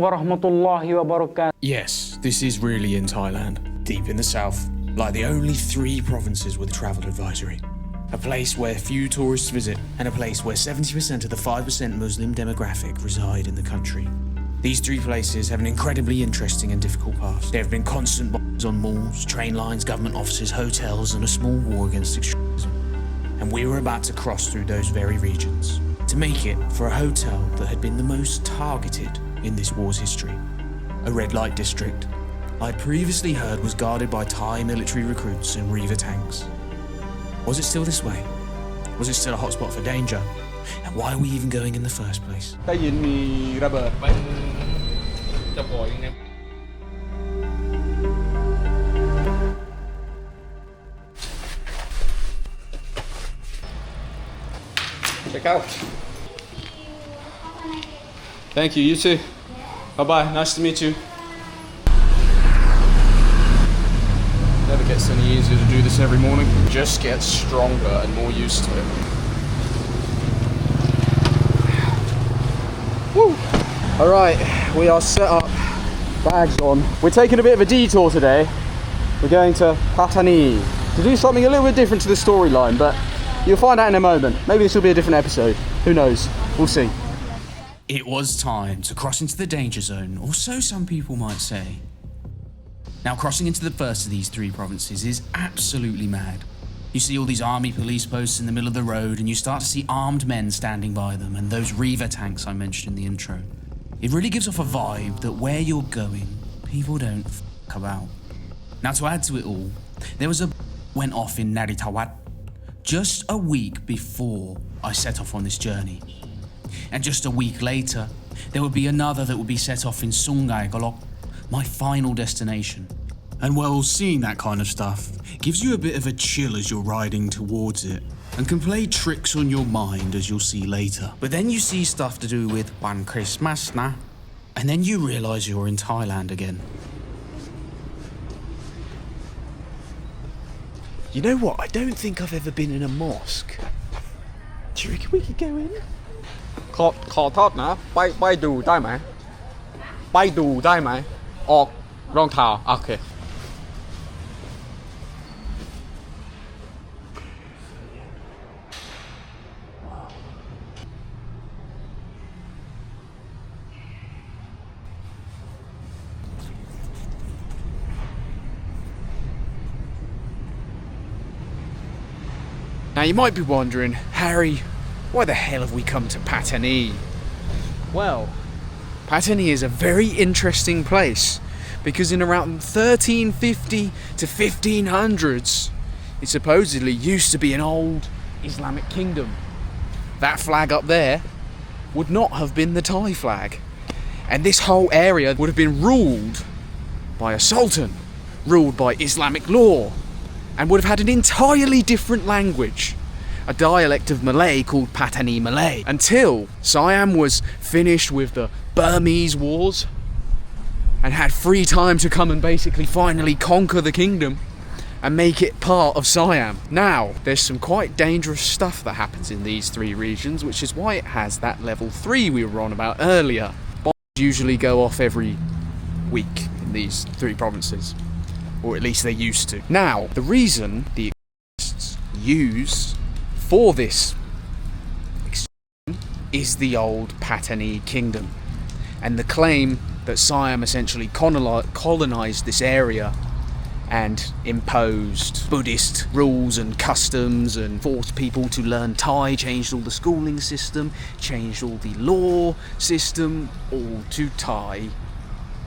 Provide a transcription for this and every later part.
warahmatullahi wabarakatuh. Yes, this is really in Thailand, deep in the south, like the only 3 provinces with a travel advisory. A place where few tourists visit, and a place where 70% of the 5% Muslim demographic reside in the country. These 3 places have an incredibly interesting and difficult past. There have been constant bombs on malls, train lines, government offices, hotels, and a small war against extremism. And we were about to cross through those very regions to make it for a hotel that had been the most targeted in this war's history. A red light district I'd previously heard was guarded by Thai military recruits and Reaver tanks. Was it still this way? Was it still a hotspot for danger? And why are we even going in the first place? ได้ยินมีระเบิด มันจะปล่อยยังไง Check out. Thank you. You too. Bye bye. Nice to meet you. Never gets any easier to do this every morning. Just gets stronger and more used to it. Woo! Alright, we are set up, bags on. We're taking a bit of a detour today. We're going to Pattani to do something a little bit different to the storyline, but you'll find out in a moment. Maybe this will be a different episode. Who knows? We'll see. It was time to cross into the danger zone, or so some people might say. Now, crossing into the first of these 3 provinces is absolutely mad. You see all these army police posts in the middle of the road, and you start to see armed men standing by them, and those Reaver tanks I mentioned in the intro. It really gives off a vibe that where you're going, people don't f*** about. Now, to add to it all, there was a went off in Naritawat just a week before I set off on this journey. And just a week later, there would be another that would be set off in Sungai Golok, my final destination. And well, seeing that kind of stuff gives you a bit of a chill as you're riding towards it, and can play tricks on your mind, as you'll see later. But then you see stuff to do with One Christmas, nah? And then you realise you're in Thailand again. You know what? I don't think I've ever been in a mosque. Do you reckon we could go in? ขอโทษนะไปดูได้ไหมไปดูได้ไหมออกรองเท้าโอเค Now you might be wondering, Harry, why the hell have we come to Pattani? Well, Pattani is a very interesting place because in around 1350 to 1500s, it supposedly used to be an old Islamic kingdom. That flag up there would not have been the Thai flag, and this whole area would have been ruled by a sultan, ruled by Islamic law, and would have had an entirely different language, a dialect of Malay called Pattani Malay, until Siam was finished with the Burmese wars and had free time to come and basically finally conquer the kingdom and make it part of Siam. Now, there's some quite dangerous stuff that happens in these 3 regions, which is why it has that level 3 we were on about earlier. Bombs usually go off every week in these 3 provinces, or at least they used to. Now, the reason the extremists use for this is the old Pattani kingdom, and the claim that Siam essentially colonized this area and imposed Buddhist rules and customs and forced people to learn Thai, changed all the schooling system, changed all the law system, all to Thai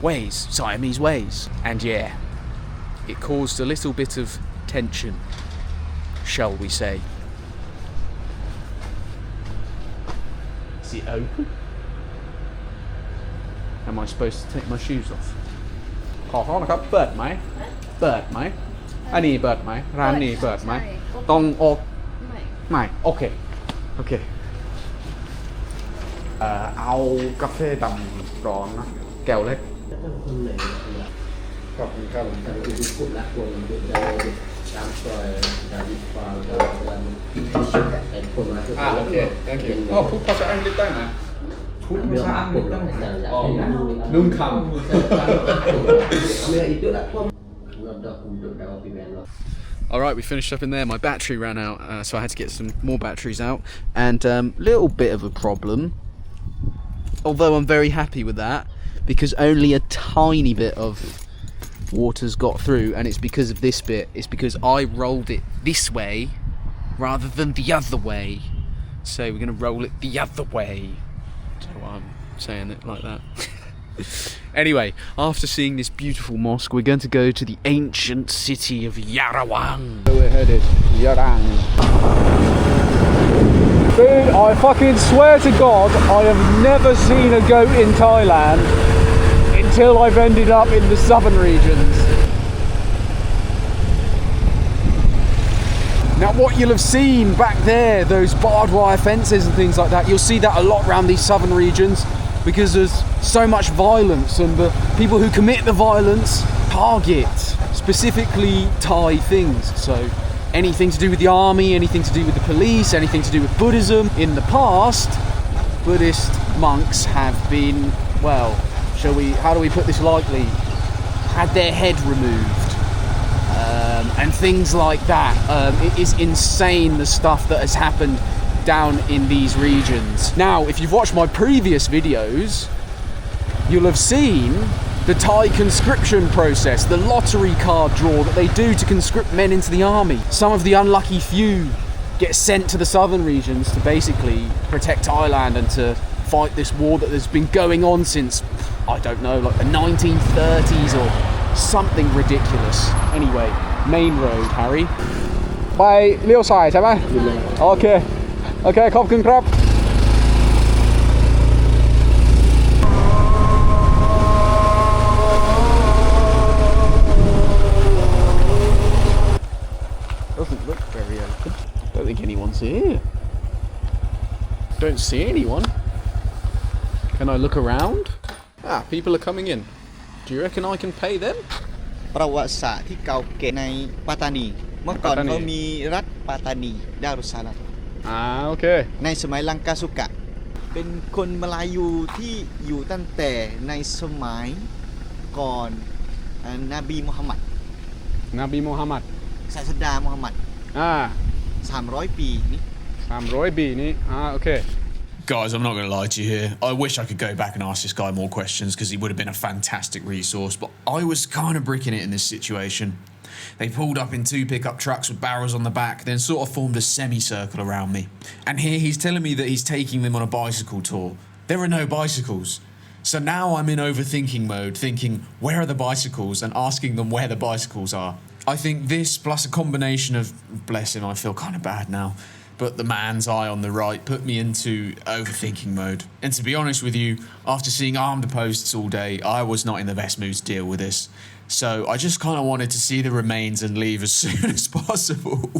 ways, Siamese ways. And yeah, it caused a little bit of tension, shall we say. Is it open? Am I supposed to take my shoes off? ขอเข้านะครับเปิดไหมเปิดไหมอันนี้เปิดไหมร้านนี้เปิดไหมต้องออกไม่โอเคโอเคเอากาแฟดำร้อนนะแก้วเล็กขอบคุณครับโอเค thank you พูดภาษาอังกฤษได้ไหม Nung kham. Alright, we finished up in there. My battery ran out, so I had to get some more batteries out. And little bit of a problem, although I'm very happy with that, because only a tiny bit of water's got through, and it's because of this bit. It's because I rolled it this way rather than the other way. So we're going to roll it the other way. So I'm saying it like that. Anyway, after seeing this beautiful mosque, we're going to go to the ancient city of Yarang. So we're headed Yarang. Dude, I fucking swear to God, I have never seen a goat in Thailand until I've ended up in the southern regions. Now what you'll have seen back there, those barbed wire fences and things like that, you'll see that a lot around these southern regions because there's so much violence, and the people who commit the violence target specifically Thai things. So anything to do with the army, anything to do with the police, anything to do with Buddhism. In the past, Buddhist monks have been, well, how do we put this lightly, had their head removed. And things like that. It is insane the stuff that has happened down in these regions. Now, if you've watched my previous videos, you'll have seen the Thai conscription process, the lottery card draw that they do to conscript men into the army. Some of the unlucky few get sent to the southern regions to basically protect Thailand and to fight this war that has been going on since, I don't know, like the 1930s or something ridiculous. Anyway, main road, Harry. ไปเลี้ยวซ้ายใช่ไหมโอเคโอเคขอบคุณครับ Doesn't look very open. Don't think anyone's here. Don't see anyone. Can I look around? Ah, people are coming in. Do you reckon I can pay them? ประวัติศาสตร์ที่เก่าแก่ในปัตตานี เมื่อก่อนเขามีรัฐปัตตานีดารุสสาลัม โอเค ในสมัยลังกาสุกะ เป็นคนมาลายูที่อยู่ตั้งแต่ในสมัยก่อนนบีมูฮัมหมัด Nabi Muhammad ศาสดามูฮัมหมัด 300 ปีนี้ 300 ปีนี้โอเค Guys, I'm not going to lie to you here. I wish I could go back and ask this guy more questions because he would have been a fantastic resource, but I was kind of bricking it in this situation. They pulled up in 2 pickup trucks with barrels on the back, then sort of formed a semicircle around me. And here he's telling me that he's taking them on a bicycle tour. There are no bicycles. So now I'm in overthinking mode, thinking, where are the bicycles? And asking them where the bicycles are. I think this plus a combination of, bless him, I feel kind of bad now, but the man's eye on the right put me into overthinking mode. And to be honest with you, after seeing armed posts all day, I was not in the best mood to deal with this. So I just kind of wanted to see the remains and leave as soon as possible.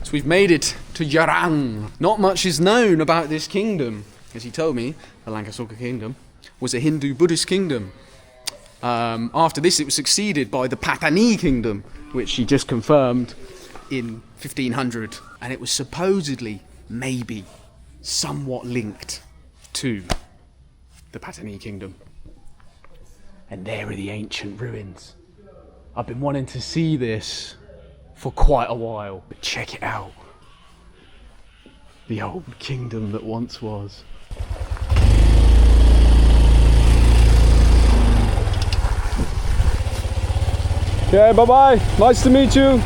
So we've made it to Yarang. Not much is known about this kingdom. As he told me, the Lankasaka kingdom was a Hindu-Buddhist kingdom. After this, it was succeeded by the Pattani kingdom, which he just confirmed in 1500, and it was supposedly, maybe, somewhat linked to the Pattani kingdom. And there are the ancient ruins. I've been wanting to see this for quite a while, but check it out. The old kingdom that once was. Okay, bye-bye. Nice to meet you.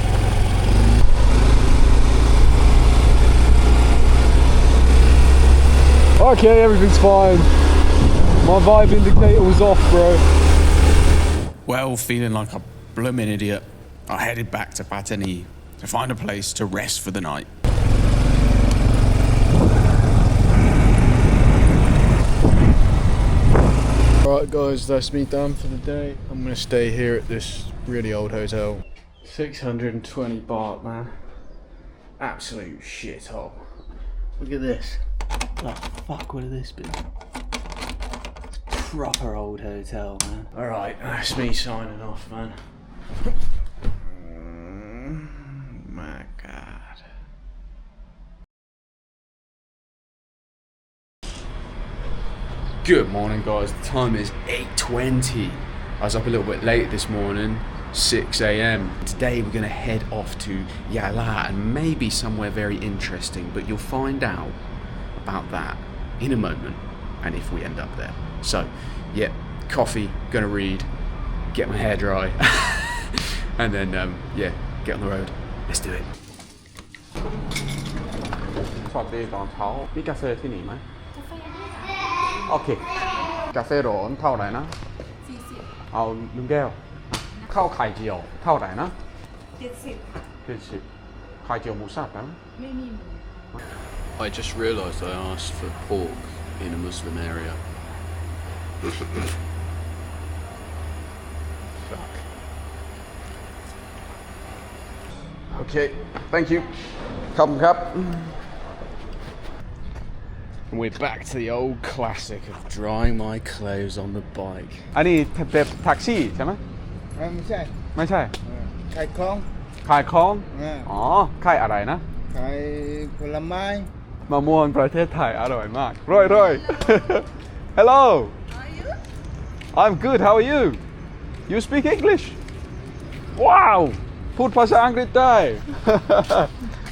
Okay, everything's fine. My vibe indicator was off, bro. Well, feeling like a blooming idiot, I headed back to Pattani to find a place to rest for the night. Alright guys, that's me done for the day. I'm gonna stay here at this really old hotel. 620 baht, man. Absolute shithole. Look at this. What the fuck would have this been? It's a proper old hotel, man. Alright, that's me signing off, man. My god. Good morning, guys. The time is 8:20. I was up a little bit late this morning, 6 a.m. Today we're going to head off to Yala and maybe somewhere very interesting, but you'll find out about that in a moment and if we end up there. So, yeah, coffee, gonna read, get my hair dry, and then, yeah, get on the road. Let's do it. สวัสดีตอนเช้ามีกาแฟที่นี่ไหมโอเคกาแฟร้อนเท่าไหร่นะ40เอา1แก้วข้าวไข่เจียวเท่าไหร่นะ70ไข่เจียวหมูสับนะไม่มีหมู I just realised I asked for pork in a Muslim area. Fuck. Okay, thank you. Come, cup. And we're back to the old classic of drying my clothes on the bike. อันนี้แบบแท็กซี่ใช่ไหมไม่ใช่ไม่ใช่ขายของขายของอ๋อขายอะไรนะขายผลไม้มะม่วงประเทศไทยอร่อยมากร่อย Hello How are you? I'm good how are you You speak English Wow พูดภาษาอังกฤษได้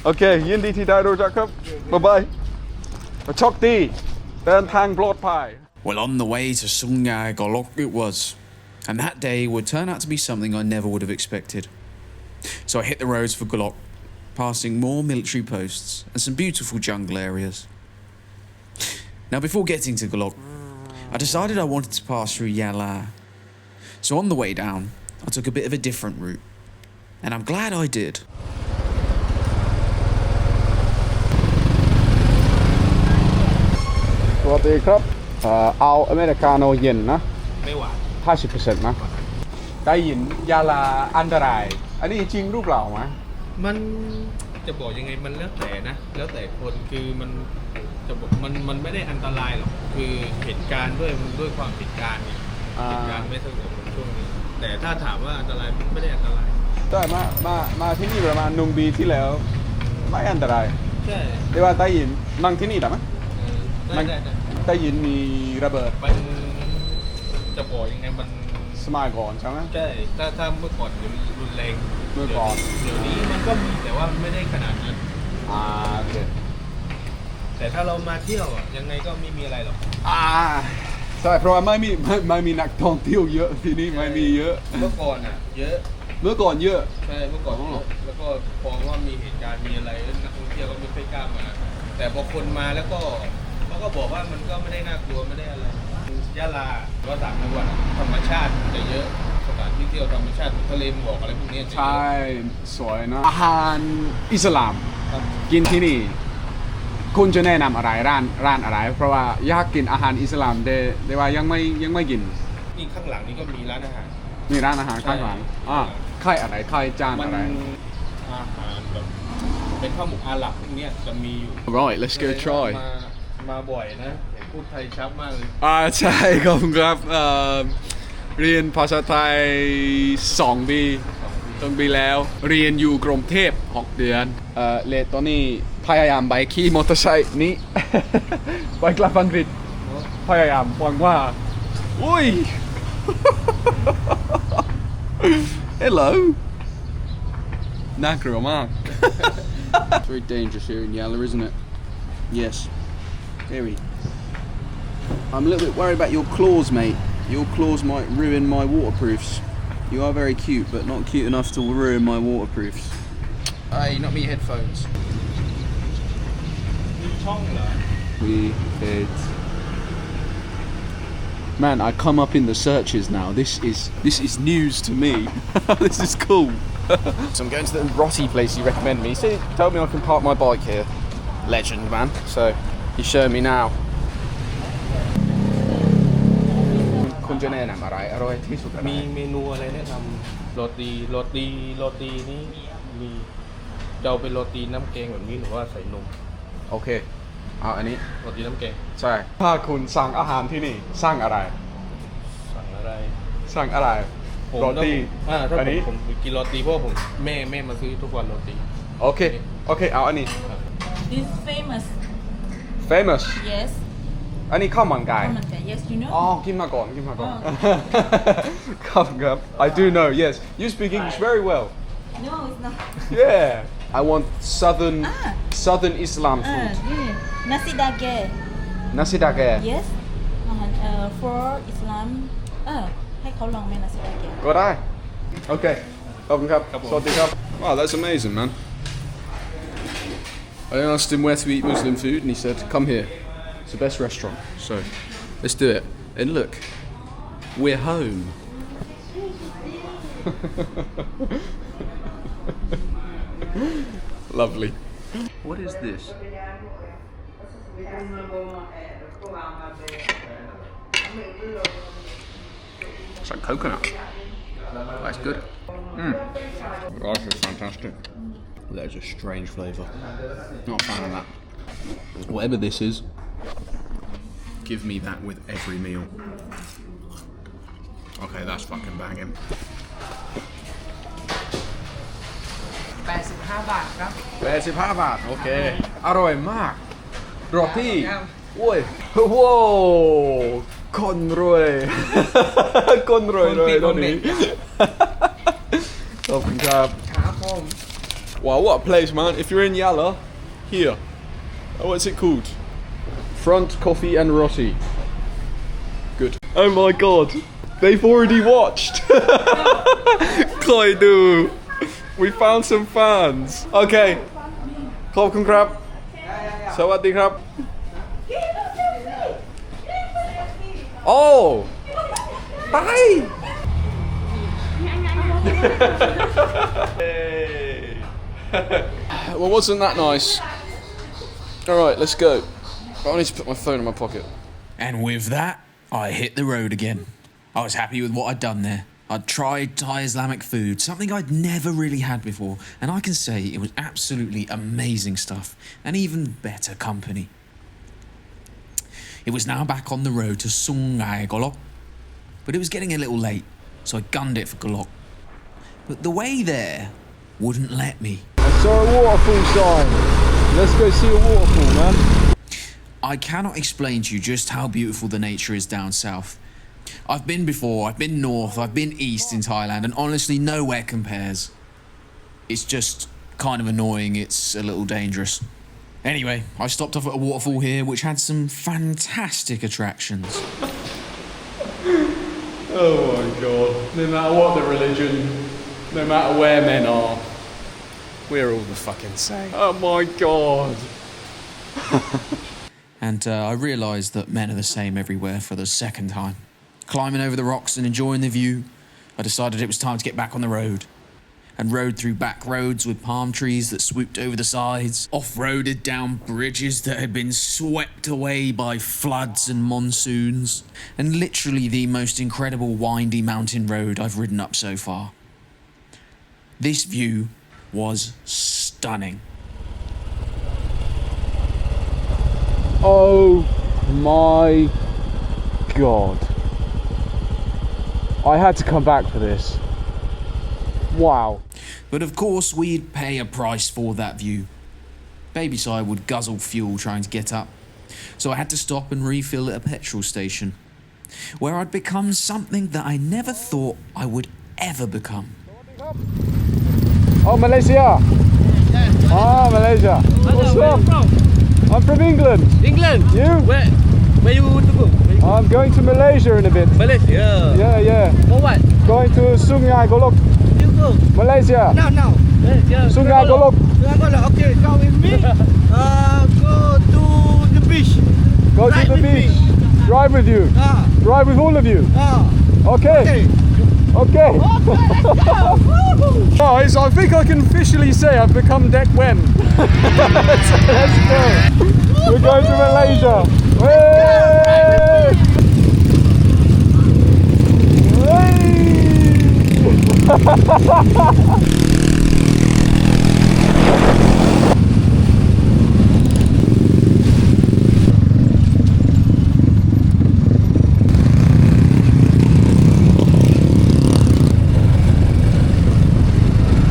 โอเคยินดีที่ได้รู้จักครับบ๊ายบายโชคดีเดินทางปลอดภัย Well, on the way to Sungai Golok it was. And that day would turn out to be something I never would have expected. So I hit the roads for Golok, passing more military posts and some beautiful jungle areas. Now, before getting to Golok, I decided I wanted to pass through Yala. So on the way down, I took a bit of a different route. And I'm glad I did. สวัสดีครับเอาอเมริกาโน่เย็นนะไม่หวาน50%นะได้ยินยาลาอันตรายอันนี้จริงรูปเปล่าไหมมันจะบอกยังไงมันแล้วแต่นะแล้วแต่คนคือมันจะบอกมันไม่ได้อันตรายหรอกคือเหตุการณ์ด้วยความเหตุการณ์เหตุการณ์ไม่สงบช่วงนี้แต่ถ้าถามว่าอันตรายมันไม่ได้อันตรายได้มาที่นี่ประมาณ1 ปีที่แล้วไม่อันตรายใช่แต่ว่าได้ยินนั่งที่นี่ได้ไหมได้ยินมีระเบิดมันจะบอกยังไงมันสมัยก่อนใช่ไหมใช่ถ้าเมื่อก่อนรุนแรงเมื่อก่อนเดี๋ยวนี้มันก็มีแต่ว่าไม่ได้ขนาดนั้นโอเคแต่ถ้าเรามาเที่ยวยังไงก็ไม่มีอะไรหรอกใช่เพราะว่าไม่มีนักท่องเที่ยวเยอะที่นี่ไม่มีเยอะเมื่อก่อนเยอะเมื่อก่อนเยอะใช่เมื่อก่อนเยอะแล้วก็พอว่ามีเหตุการณ์มีอะไรนักท่องเที่ยวก็ไม่ค่อยกล้ามาแต่พอคนมาแล้วก็เขาก็บอกว่ามันก็ไม่ได้น่ากลัวไม่ได้อะไรยะลาก็ต่างจังหวัดธรรมชาติจะเยอะสถานที่เที่ยวธรรมชาติทะเลหมอกอะไรพวกนี้ใช่สวยนะอาหารอิสลามกินที่นี่คุณจะแนะนำอะไรร้านอะไรเพราะว่าอยากกินอาหารอิสลามแต่ว่ายังไม่กินนี่ข้างหลังนี่ก็มีร้านอาหารมีร้านอาหารข้างหลังค่ายอะไรค่ายจานอะไรอาหารแบบเป็นข้าวหมกอาหรับพวกนี้จะมีอยู่ Right let's go try มาบ่อยนะพูดไทยชัดมากเลยใช่ครับเรียนภาษาไทย2 ปีแล้วเรียนอยู่กรุงเทพ6 เดือนเลตอนนี้พยายามไปขี่มอเตอร์ไซค์นี้ ไปกลับอังกฤษพยายามฟังว่าอุ้ย Hello น่ากลัวมาก It's very dangerous here in Yala isn't it Yes Very I'm a little bit worried about your claws mate Your claws might ruin my waterproofs You are very cute but not cute enough to ruin my waterproofs Hey not me headphones มีช่องเหรอ We did Man I come up in the searches now This is news to me This is cool So I'm going to the Rossi place you recommended me. He told me I can park my bike here. Legend, man. So he's showing me now. คุณจะแนะนำอะไรอร่อยที่สุดมีเมนูอะไรแนะนำโรตีนี่มีจะเอาเป็นโรตีน้ำแกงแบบนี้หรือว่าใส่นมโอเคเอาอันนี้โรตีน้ำแกงใช่ถ้าคุณสั่งอาหารที่นี่สั่งอะไรโรตีถ้าผมกินโรตีเพราะผมแม่มาซื้อทุกวันโรตีโอเคเอาอันนี้ This famous Yes อันนี้ข้าวมันไก่ Yes, you know. อ๋อกินมาก่อน ครับครับ I do know, yes. You speak English very well. No, it's not. Yeah. I want southern Islam food. Yeah. Nasi daging. Nasi daging. Yes. For Islam. ให้เขาลองไหม nasi daging. ก็ได้ โอเค ขอบคุณครับ สวัสดีครับ Wow, that's amazing, man. I asked him where to eat Muslim food and he said, come here. It's the best restaurant. So, let's do it. And look, we're home. Lovely. What is this? It's like coconut. That's good. Gosh, it's fantastic. That is a strange flavour. Not a fan of that. Whatever this is, give me that with every meal. Okay, that's fucking banging. 85 บาทครับ 85 บาท โอเค อร่อยมากโรตีโว้ยว้าวคนรวย คนรวยเลยตอนนี้ ขอบคุณครับ ครับผม Wow, what a place, man. If you're in Yala, here. What's it called? Front Coffee and Roti. Good. Oh my god. They've already watched. Kaidu. We found some fans. Okay. ขอบคุณครับ สวัสดีครับ Oh. Bye. Well, wasn't that nice? Alright, let's go. I need to put my phone in my pocket. And with that, I hit the road again. I was happy with what I'd done there. I'd tried Thai Islamic food, something I'd never really had before, and I can say it was absolutely amazing stuff, and even better company. It was now back on the road to Sungai Golok, but it was getting a little late, so I gunned it for Golok. But the way there wouldn't let me. I saw a waterfall sign. Let's go see a waterfall, man. I cannot explain to you just how beautiful the nature is down south. I've been before, I've been north, I've been east in Thailand, and honestly nowhere compares. It's just kind of annoying, it's a little dangerous. Anyway, I stopped off at a waterfall here which had some fantastic attractions. Oh my god. No matter what the religion, no matter where men are, We're all the fucking same. oh my god. And I realised that men are the same everywhere for the second time. Climbing over the rocks and enjoying the view, I decided it was time to get back on the road. And rode through back roads with palm trees that swooped over the sides, off-roaded down bridges that had been swept away by floods and monsoons, and literally the most incredible windy mountain road I've ridden up so far. This view was stunning. Oh my god. I had to come back for this. Wow. But of course we'd pay a price for that view. Baby Si would guzzle fuel trying to get up, so I had to stop and refill at a petrol station, where I'd become something that I never thought I would ever become. Oh, Malaysia. Ah, Malaysia. What's up? I'm from England. England You? where you want to go I'm going to Malaysia in a bit. Malaysia Yeah. for what Going to Sungai Golok, you go Malaysia. now Sungai Golok. okay go with me go to the beach Go to Drive the with me. beach. Drive with you. Drive with all of you. Okay. Okay. Guys, I think I can officially say I've become Dek Wen. Let's go. We're going to Malaysia. Hey!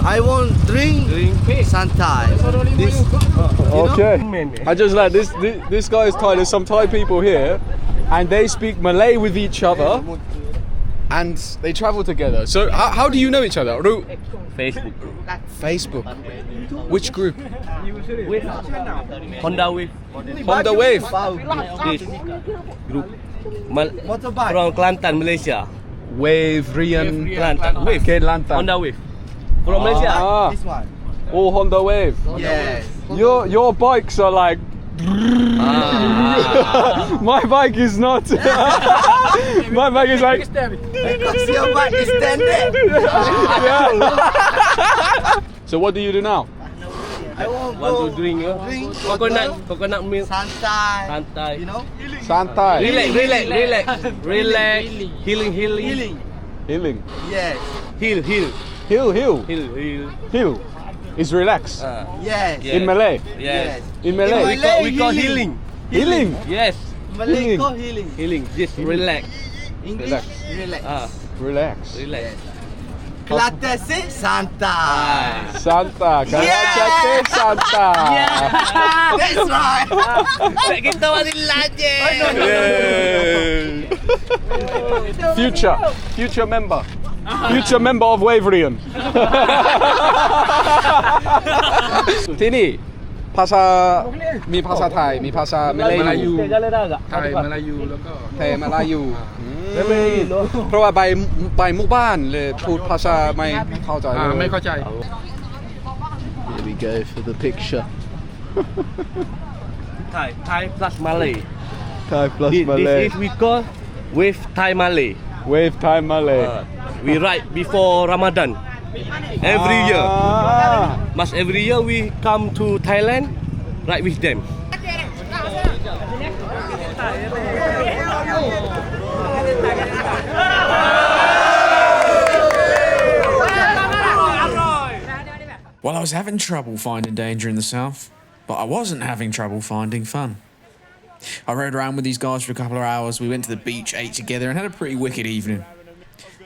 I want drink Santai. This Okay. I just like this guy is Thai. There's some Thai people here and they speak Malay with each other, and they travel together. So how do you know each other? Facebook. Facebook. Which group? Honda Wave. Honda Wave. This group. From Kelantan, Malaysia. Wave, Rian, Kelantan. Wave. Kelantan. Honda Wave. From Malaysia. Ah, This one. all Honda Wave. Yes. Your bikes are like. My bike is not. My bike is like. Because your bike is standard. So what do you do now? I want Want to drink coconut milk. Santai. Santai. You know? Santai. Relax. Healing. Healing. Yes. Heal. Heal. Is relax. Yes. In Malay. Yes. In Malay. Malay. We call healing. Healing. Yes. Malay call healing. Healing. Just relax. English, relax. Relax. Relax. Kelantan say santai. Santa. Kalachate Santa. That's right. Tak kita masih lajeng. Future member. Future member of Waverian. Tini,มีภาษาไทย มีภาษา Melayu ไทย Melayu แล้วก็ไทย Melayu เพราะว่าไปหมู่บ้านเลยพูดภาษาไม่เข้าใจเลยไม่เข้าใจ Here we go for the picture. Thai plus Malay. Thai plus This Malay. is we call Wave Thai Malay. Wave Thai Malay. We ride before Ramadan. Every year. Must every year we come to Thailand, ride with them. Well, I was having trouble finding danger in the south, but I wasn't having trouble finding fun. I rode around with these guys for a couple of hours. We went to the beach, ate together, and had a pretty wicked evening.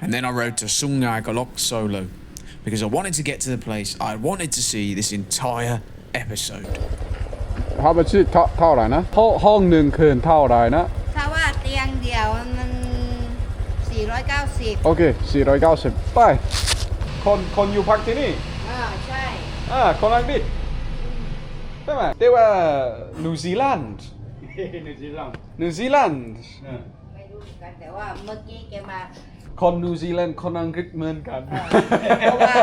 And then I rode to Sungai Golok solo, because I wanted to get to the place I wanted to see this entire episode. ถ้ามันชื่อเท่าไหร่นะห้องหนึ่งคืนเท่าไหร่นะ ถ้าว่าเตียงเดียวมัน490 โอเค490ไปคนอยู่พักที่นี่ ใช่ คนอังกฤษใช่ไหมแต่ว่านิวซีแลนด์ ไม่รู้เหมือนกันแต่ว่าเมื่อกี้แกมา คนนิวซีแลนด์คนอังกฤษเหมือนกัน เพราะว่า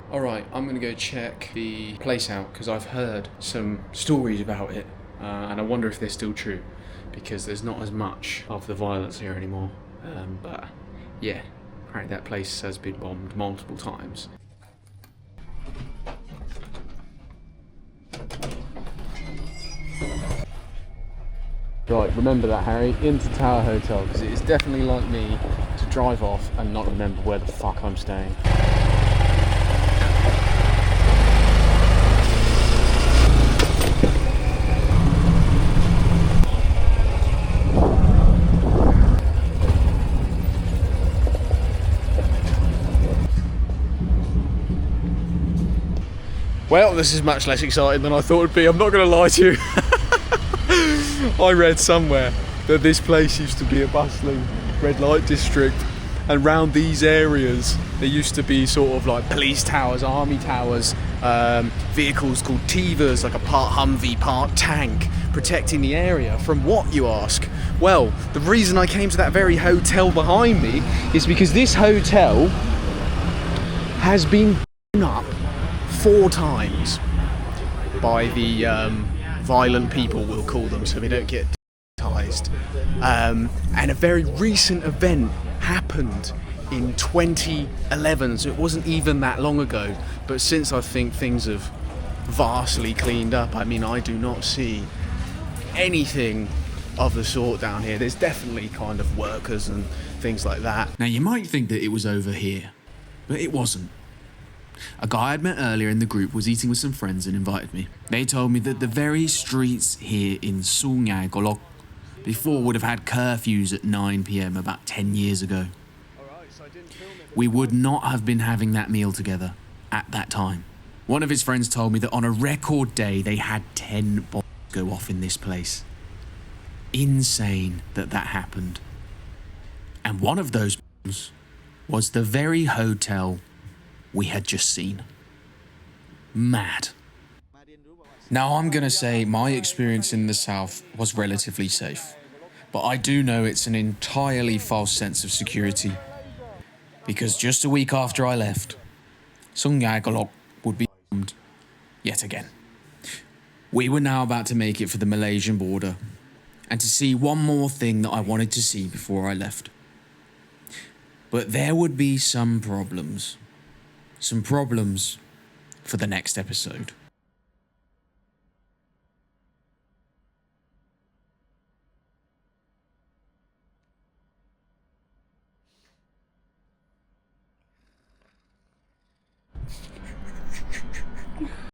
Alright, I'm going to go check the place out because I've heard some stories about it and I wonder if they're still true because there's not as much of the violence here anymore. But yeah, apparently that place has been bombed multiple times. Right, remember that, Harry, into Tower Hotel because it is definitely like me to drive off and not remember where the fuck I'm staying. Well, this is much less exciting than I thought it'd be, I'm not going to lie to you. I read somewhere that this place used to be a bustling red light district and around these areas there used to be sort of like police towers, army towers, vehicles called Tivas, like a part Humvee, part tank, protecting the area. From what, you ask? Well, the reason I came to that very hotel behind me is because this hotel has been blown up 4 times by the violent people, we'll call them, so they don't get demonetized. And a very recent event happened in 2011, so it wasn't even that long ago. But since I think things have vastly cleaned up, I mean, I do not see anything of the sort down here. There's definitely kind of workers and things like that. Now, you might think that it was over here, but it wasn't. A guy I'd met earlier in the group was eating with some friends and invited me. They told me that the very streets here in Sungai Golok before would have had curfews at 9 PM about 10 years ago. We would not have been having that meal together at that time. One of his friends told me that on a record day they had 10 bombs go off in this place. Insane that happened. And one of those bombs was the very hotel we had just seen. Mad. Now I'm gonna say my experience in the south was relatively safe, but I do know it's an entirely false sense of security, because just a week after I left, Sung Yagalok would be bombed yet again. We were now about to make it for the Malaysian border, and to see one more thing that I wanted to see before I left. But there would be some problems for the next episode.